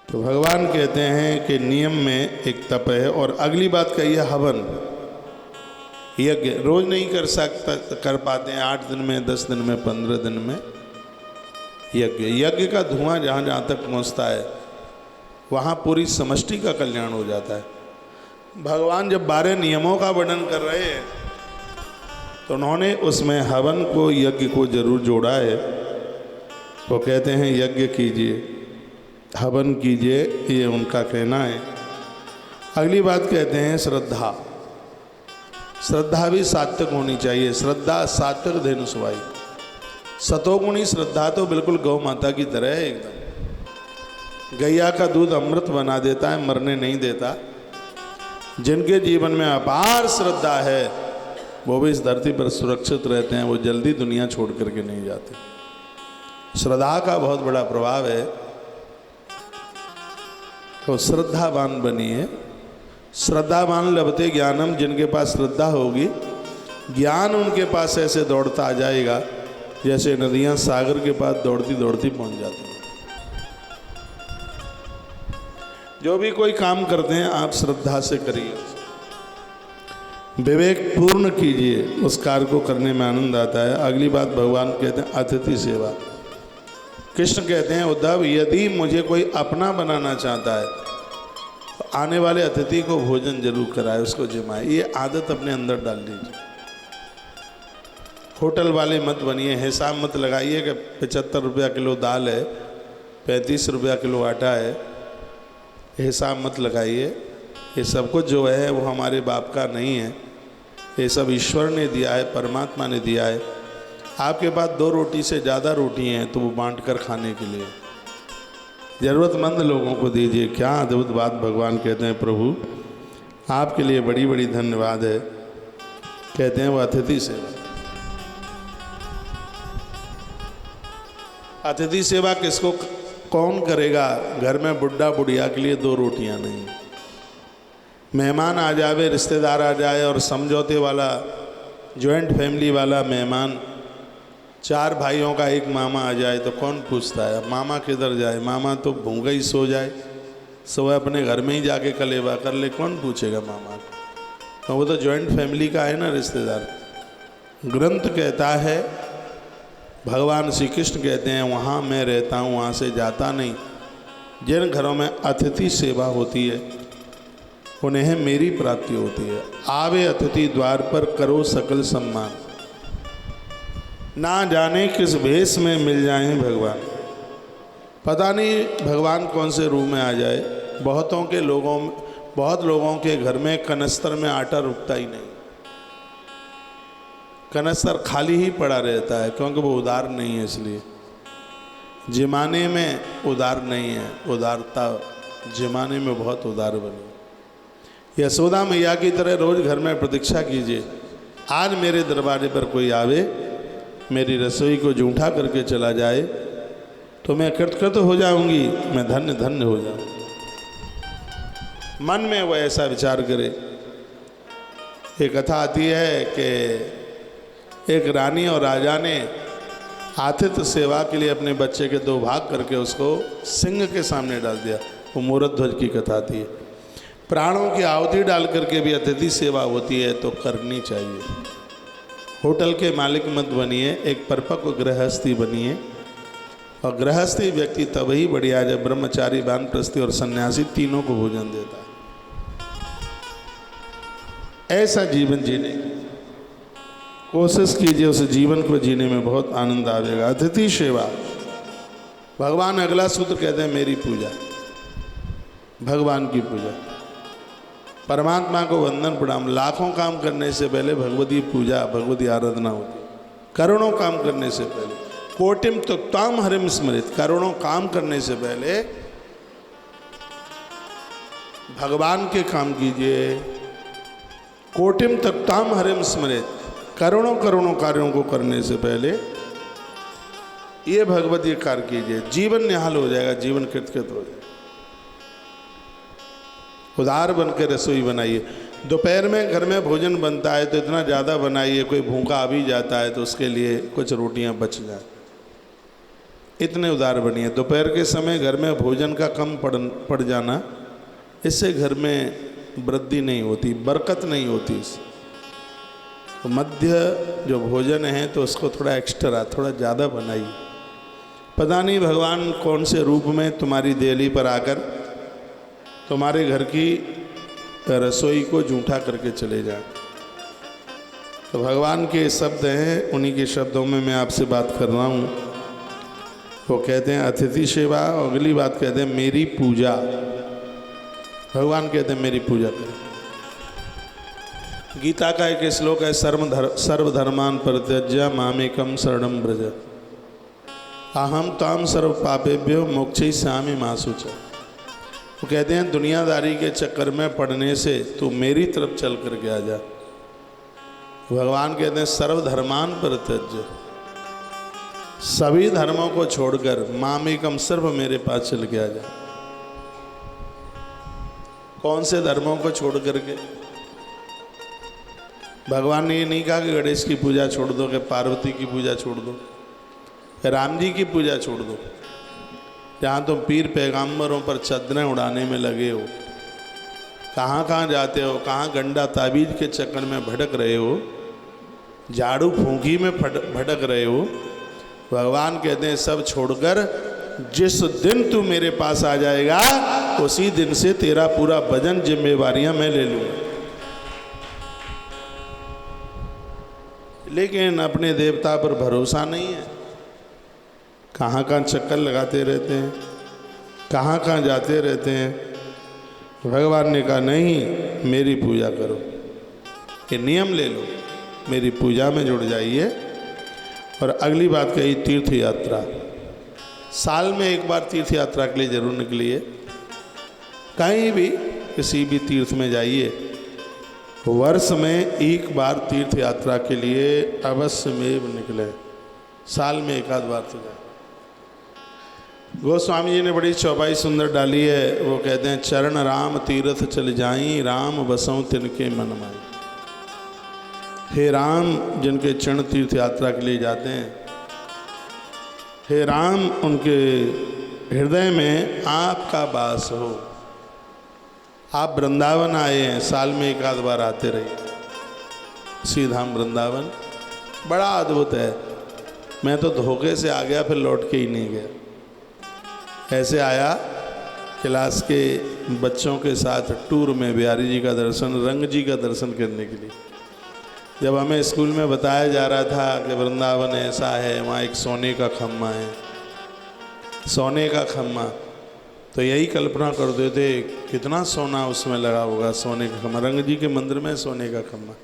तो भगवान कहते हैं कि नियम में एक तप है। और अगली बात कही है हवन, यज्ञ। रोज नहीं कर पाते हैं, 8 दिन में, 10 दिन में, 15 दिन में यज्ञ। यज्ञ का धुआं जहाँ जहाँ तक पहुँचता है वहाँ पूरी समष्टि का कल्याण हो जाता है। भगवान जब 12 नियमों का वर्णन कर रहे हैं तो उन्होंने उसमें हवन को, यज्ञ को जरूर जोड़ा है। वो कहते हैं यज्ञ कीजिए, हवन कीजिए, ये उनका कहना है। अगली बात कहते हैं श्रद्धा। श्रद्धा भी सात्विक होनी चाहिए। श्रद्धा सात्विक धेनु सुवाई। सतोगुणी श्रद्धा तो बिल्कुल गौ माता की तरह है एकदम। गैया का दूध अमृत बना देता है, मरने नहीं देता। जिनके जीवन में अपार श्रद्धा है वो भी इस धरती पर सुरक्षित रहते हैं, वो जल्दी दुनिया छोड़ करके नहीं जाते। श्रद्धा का बहुत बड़ा प्रभाव है। तो श्रद्धावान बनिए। श्रद्धावान लभते ज्ञानम। जिनके पास श्रद्धा होगी, ज्ञान उनके पास ऐसे दौड़ता आ जाएगा जैसे नदियां सागर के पास दौड़ती दौड़ती पहुंच जाती हैं। जो भी कोई काम करते हैं आप श्रद्धा से करिए, विवेक पूर्ण कीजिए, उस कार्य को करने में आनंद आता है। अगली बात भगवान कहते हैं अतिथि सेवा। कृष्ण कहते हैं उद्धव, यदि मुझे कोई अपना बनाना चाहता है तो आने वाले अतिथि को भोजन जरूर कराए, उसको जिमाए। ये आदत अपने अंदर डाल लीजिए। होटल वाले मत बनिए। हिसाब मत लगाइए कि 75 रुपया किलो दाल है, 35 रुपया किलो आटा है। हिसाब मत लगाइए। ये सब कुछ जो है वो हमारे बाप का नहीं है, ये सब ईश्वर ने दिया है, परमात्मा ने दिया है। आपके पास 2 रोटी से ज़्यादा रोटी हैं तो वो बांट कर खाने के लिए ज़रूरतमंद लोगों को दीजिए। क्या अद्भुत बात भगवान कहते हैं, प्रभु आपके लिए बड़ी बड़ी धन्यवाद है। कहते हैं वो अतिथि सेवा। अतिथि सेवा किसको कौन करेगा? घर में बुढ़ा बुढ़िया के लिए 2 रोटियां नहीं। मेहमान आ जावे, रिश्तेदार आ जाए और समझौते वाला जॉइंट फैमिली वाला मेहमान, 4 भाइयों का एक मामा आ जाए तो कौन पूछता है मामा किधर जाए? मामा तो भूखा ही सो जाए, सोए अपने घर में ही जाके कलेवा कर ले, कौन पूछेगा मामा को? तो वो तो जॉइंट फैमिली का है ना रिश्तेदार। ग्रंथ कहता है, भगवान श्री कृष्ण कहते हैं वहाँ मैं रहता हूँ, वहाँ से जाता नहीं। जिन घरों में अतिथि सेवा होती है उन्हें मेरी प्राप्ति होती है। आवे अतिथि द्वार पर करो सकल सम्मान। ना जाने किस भेष में मिल जाएं भगवान। पता नहीं भगवान कौन से रूप में आ जाए। बहुत लोगों के घर में कनस्तर में आटा रुकता ही नहीं। कनस्तर खाली ही पड़ा रहता है क्योंकि वो उदार नहीं है। इसलिए जिमाने में उदार नहीं है। उदारता जिमाने में बहुत उदार बनी। यशोदा मैया की तरह रोज घर में प्रतीक्षा कीजिए। आज मेरे दरबारे पर कोई आवे, मेरी रसोई को जूठा करके चला जाए तो मैं कृतकृत हो जाऊंगी, मैं धन्य धन्य हो जाऊंगी। मन में वह ऐसा विचार करे। एक कथा आती है कि एक रानी और राजा ने आतिथ्य सेवा के लिए अपने बच्चे के 2 भाग करके उसको सिंह के सामने डाल दिया। वो मूरध्वज की कथा आती है। प्राणों की आहुति डाल करके भी अतिथि सेवा होती है तो करनी चाहिए। होटल के मालिक मत बनिए, एक परिपक्व गृहस्थी बनिए। और गृहस्थी व्यक्ति तभी बढ़िया जब ब्रह्मचारी, वानप्रस्थी और सन्यासी तीनों को भोजन देता है। ऐसा जीवन जीने की कोशिश कीजिए, उस जीवन को जीने में बहुत आनंद आएगा। अतिथि सेवा। भगवान अगला सूत्र कहते हैं मेरी पूजा, भगवान की पूजा, परमात्मा को वंदन प्रणाम। लाखों काम करने से पहले भगवती पूजा, भगवती आराधना होती। करोड़ों काम करने से पहले कोटिम तुक्ताम हरिम स्मृत। करोड़ों काम करने से पहले भगवान के काम कीजिए। कोटिम तुक्ताम हरिम स्मृत। करोड़ों करोड़ों कार्यों को करने से पहले ये भगवती कार्य कीजिए। जीवन निहाल हो जाएगा, जीवन कृतकृत हो जाएगा। उदार बन के रसोई बनाइए। दोपहर में घर में भोजन बनता है तो इतना ज़्यादा बनाइए, कोई भूखा आ भी जाता है तो उसके लिए कुछ रोटियां बच जाए। इतने उदार बनिए। दोपहर के समय घर में भोजन का कम पड़ जाना, इससे घर में वृद्धि नहीं होती, बरकत नहीं होती। तो मध्य जो भोजन है तो उसको थोड़ा एक्स्ट्रा, थोड़ा ज़्यादा बनाइए। पता नहीं भगवान कौन से रूप में तुम्हारी देहली पर आकर तुम्हारे घर की रसोई को जूठा करके चले जाए। तो भगवान के शब्द हैं, उन्हीं के शब्दों में मैं आपसे बात कर रहा हूँ। वो कहते हैं अतिथि सेवा, और अगली बात कहते हैं मेरी पूजा। भगवान कहते हैं मेरी पूजा करें। गीता का एक श्लोक है, सर्वधर्मान परित्यज्य मामेकम शरणं व्रज अहम ताम सर्व पापेभ्यो मोक्षयिष्यामि मा शुचः। वो कहते हैं दुनियादारी के चक्कर में पड़ने से तू मेरी तरफ चल कर के आ जा। भगवान कहते हैं सर्वधर्मान परित्यज्य, सभी धर्मों को छोड़कर मामेकम सर्व मेरे पास चल के आ जा। कौन से धर्मों को छोड़ करके? भगवान ने ये नहीं कहा कि गणेश की पूजा छोड़ दो, कि पार्वती की पूजा छोड़ दो, राम जी की पूजा छोड़ दो। जहाँ तुम पीर पैगंबरों पर चदरें उड़ाने में लगे हो, कहाँ कहाँ जाते हो, कहाँ गंडा ताबीज के चक्कर में भटक रहे हो, झाड़ू फूंकी में भटक रहे हो, भगवान कहते हैं सब छोड़कर जिस दिन तू मेरे पास आ जाएगा उसी दिन से तेरा पूरा भजन जिम्मेवारियां मैं ले लूँगा। लेकिन अपने देवता पर भरोसा नहीं है, कहाँ कहाँ चक्कर लगाते रहते हैं, कहाँ कहाँ जाते रहते हैं। भगवान ने कहा नहीं, मेरी पूजा करो, ये नियम ले लो, मेरी पूजा में जुड़ जाइए। और अगली बात कही तीर्थ यात्रा। साल में एक बार तीर्थ यात्रा के लिए जरूर निकलिए। कहीं भी किसी भी तीर्थ में जाइए, वर्ष में एक बार तीर्थ यात्रा के लिए अवश्य में निकले। साल में एक आध बार तो जाए। गोस्वामी जी ने बड़ी चौपाई सुंदर डाली है। वो कहते हैं चरण राम तीर्थ चल जाई, राम बसों तिनके मन माई। हे राम, जिनके चरण तीर्थ यात्रा के लिए जाते हैं, हे राम, उनके हृदय में आपका वास हो। आप वृंदावन आए हैं, साल में एक आध बार आते रहिए। श्रीधाम वृंदावन बड़ा अद्भुत है। मैं तो धोखे से आ गया, फिर लौट के ही नहीं गया। ऐसे आया क्लास के बच्चों के साथ टूर में बिहारी जी का दर्शन, रंग जी का दर्शन करने के लिए। जब हमें स्कूल में बताया जा रहा था कि वृंदावन ऐसा है, वहाँ एक सोने का खम्मा है, सोने का खम्मा, तो यही कल्पना करते थे कितना सोना उसमें लगा होगा। सोने का खम्मा, रंग जी के मंदिर में सोने का खम्मा।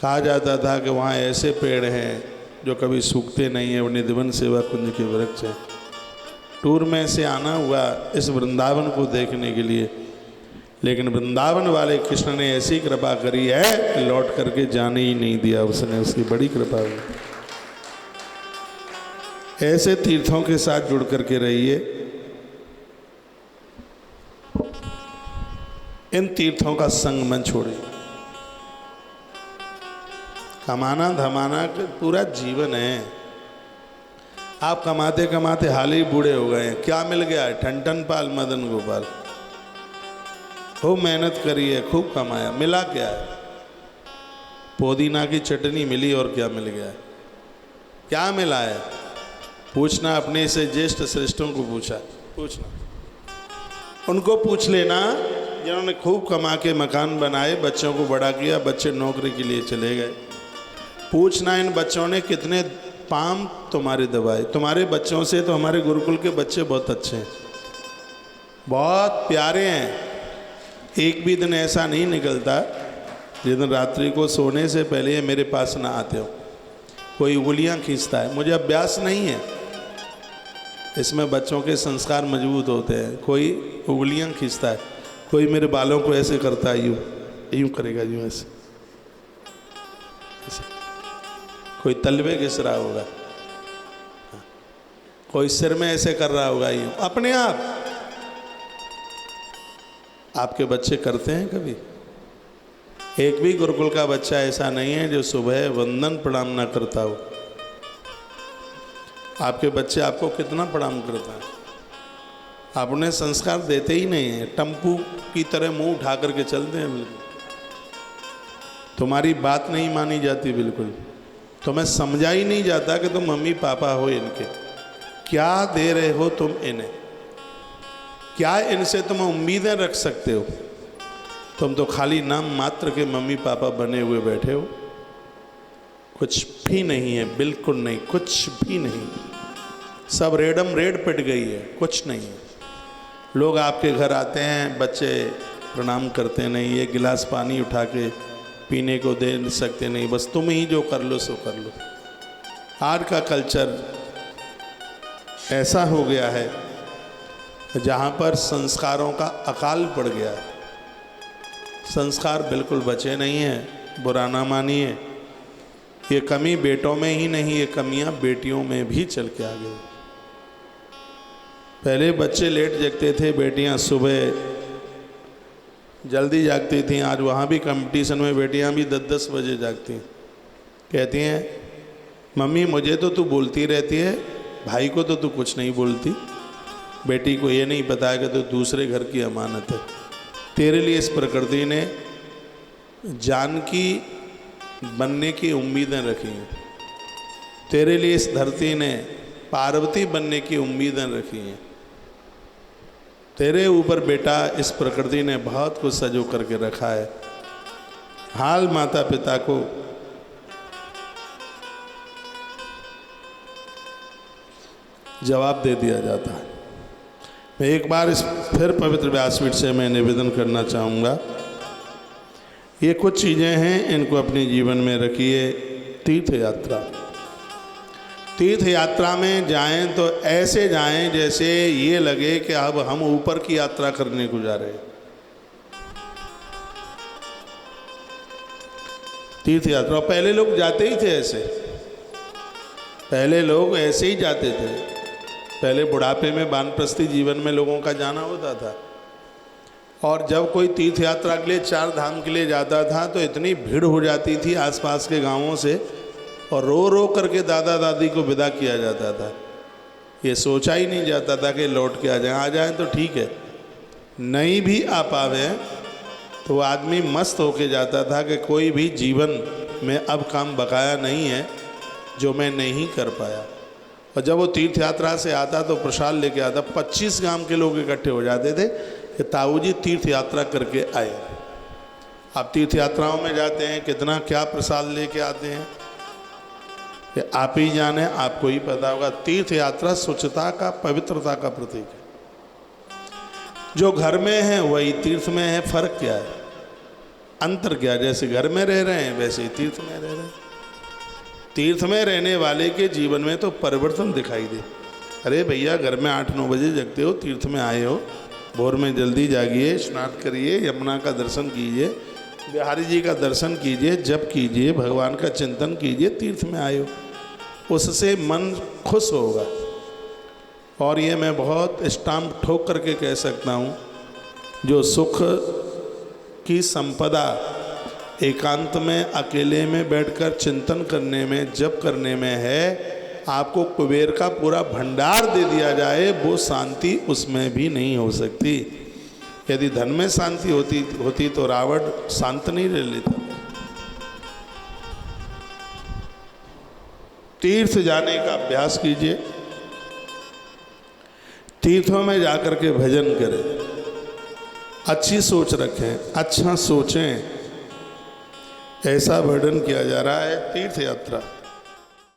कहा जाता था कि वहाँ ऐसे पेड़ हैं जो कभी सूखते नहीं हैं, वो निधिवन सेवा कुंज के वृक्ष हैं। टूर में से आना हुआ इस वृंदावन को देखने के लिए, लेकिन वृंदावन वाले कृष्ण ने ऐसी कृपा करी है, लौट करके जाने ही नहीं दिया उसने, उसकी बड़ी कृपा हुई। ऐसे तीर्थों के साथ जुड़ करके रहिए। इन तीर्थों का संग मन छोड़िए। कमाना धमाना का पूरा जीवन है। आप कमाते कमाते हाल ही बूढ़े हो गए हैं, क्या मिल गया है? ठन पाल मदन गोपाल। खूब मेहनत करी है, खूब कमाया, मिला क्या है? पुदीना की चटनी मिली, और क्या मिल गया है? क्या मिला है? पूछना अपने से ज्येष्ठ श्रेष्ठों को पूछना, उनको पूछ लेना जिन्होंने खूब कमा के मकान बनाए, बच्चों को बड़ा किया, बच्चे नौकरी के लिए चले गए। पूछना इन बच्चों ने कितने पाम तुम्हारे दबाए। तुम्हारे बच्चों से तो हमारे गुरुकुल के बच्चे बहुत अच्छे हैं, बहुत प्यारे हैं। एक भी दिन ऐसा नहीं निकलता जिस दिन रात्रि को सोने से पहले ये मेरे पास ना आते हो। कोई उंगलियां खींचता है, मुझे अभ्यास नहीं है, इसमें बच्चों के संस्कार मजबूत होते हैं। कोई उंगलियां खींचता है, कोई मेरे बालों को ऐसे करता है, यूं करेगा, यूं ऐसे, कोई तलवे घिस रहा होगा, कोई सिर में ऐसे कर रहा होगा, यूं अपने आप। आपके बच्चे करते हैं कभी? एक भी गुरुकुल का बच्चा ऐसा नहीं है जो सुबह वंदन प्रणाम ना करता हो। आपके बच्चे आपको कितना प्रणाम करते हैं, आप उन्हें संस्कार देते ही नहीं हैं, टम्पू की तरह मुंह उठा करके चलते हैं। बिल्कुल तुम्हारी बात नहीं मानी जाती, बिल्कुल तुम्हें समझा ही नहीं जाता कि तुम मम्मी पापा हो इनके, क्या दे रहे हो तुम इन्हें, क्या इनसे तुम उम्मीदें रख सकते हो। तुम तो खाली नाम मात्र के मम्मी पापा बने हुए बैठे हो, कुछ भी नहीं है, बिल्कुल नहीं, कुछ भी नहीं, सब रेडम रेड पिट गई है, कुछ नहीं है। लोग आपके घर आते हैं, बच्चे प्रणाम करते नहीं, ये गिलास पानी उठा के पीने को दे सकते नहीं, बस तुम ही जो कर लो सो कर लो। आज का कल्चर ऐसा हो गया है जहाँ पर संस्कारों का अकाल पड़ गया है, संस्कार बिल्कुल बचे नहीं हैं। बुरा ना मानिए, ये कमी बेटों में ही नहीं, ये कमियाँ बेटियों में भी चल के आ गई। पहले बच्चे लेट जगते थे, बेटियां सुबह जल्दी जागती थीं। आज वहाँ भी कंपटीशन में बेटियां भी 10-10 बजे जागती हैं। कहती हैं मम्मी मुझे तो तू बोलती रहती है, भाई को तो तू कुछ नहीं बोलती। बेटी को ये नहीं पता है कि तो दूसरे घर की अमानत है। तेरे लिए इस प्रकृति ने जानकी बनने की उम्मीदें रखी हैं, तेरे लिए इस धरती ने पार्वती बनने की उम्मीदें रखी हैं। तेरे ऊपर बेटा इस प्रकृति ने बहुत कुछ सजो करके रखा है। हाल माता पिता को जवाब दे दिया जाता है। मैं एक बार इस फिर पवित्र व्यासपीठ से मैं निवेदन करना चाहूँगा, ये कुछ चीज़ें हैं, इनको अपने जीवन में रखिए। तीर्थ यात्रा, तीर्थ यात्रा में जाएं तो ऐसे जाएं जैसे ये लगे कि अब हम ऊपर की यात्रा करने को जा रहे हैं। तीर्थ यात्रा पहले लोग जाते ही थे ऐसे, पहले लोग ऐसे ही जाते थे। पहले बुढ़ापे में वानप्रस्थी जीवन में लोगों का जाना होता था, और जब कोई तीर्थ यात्रा के लिए, 4 धाम के लिए जाता था तो इतनी भीड़ हो जाती थी आसपास के गांवों से, और रो रो करके दादा दादी को विदा किया जाता था। ये सोचा ही नहीं जाता था कि लौट के आ जाएं तो ठीक है, नहीं भी आ पावे तो वो आदमी मस्त होके जाता था कि कोई भी जीवन में अब काम बकाया नहीं है जो मैं नहीं कर पाया। और जब वो तीर्थ यात्रा से आता तो प्रसाद लेके आता, 25 गांव के लोग इकट्ठे हो जाते थे कि ताऊ जी तीर्थ यात्रा करके आए। आप तीर्थ यात्राओं में जाते हैं, कितना क्या प्रसाद लेके आते हैं कि आप ही जाने, आपको ही पता होगा। तीर्थ यात्रा स्वच्छता का, पवित्रता का प्रतीक है। जो घर में है वही तीर्थ में है। फर्क क्या है, अंतर क्या? जैसे घर में रह रहे हैं वैसे ही तीर्थ में रह रहे हैं। तीर्थ में रहने वाले के जीवन में तो परिवर्तन दिखाई दे। अरे भैया घर में 8-9 बजे जगते हो, तीर्थ में आए हो, भोर में जल्दी जागिए, स्नान करिए, यमुना का दर्शन कीजिए, बिहारी जी का दर्शन कीजिए, जप कीजिए, भगवान का चिंतन कीजिए, तीर्थ में आए हो, उससे मन खुश होगा। और ये मैं बहुत स्टाम्प ठोक करके कह सकता हूँ, जो सुख की संपदा एकांत में अकेले में बैठकर चिंतन करने में, जप करने में है, आपको कुबेर का पूरा भंडार दे दिया जाए, वो शांति उसमें भी नहीं हो सकती। यदि धन में शांति होती तो रावण शांत नहीं रह लेता। तीर्थ जाने का अभ्यास कीजिए, तीर्थों में जाकर के भजन करें, अच्छी सोच रखें, अच्छा सोचें। ऐसा वर्णन किया जा रहा है तीर्थ यात्रा।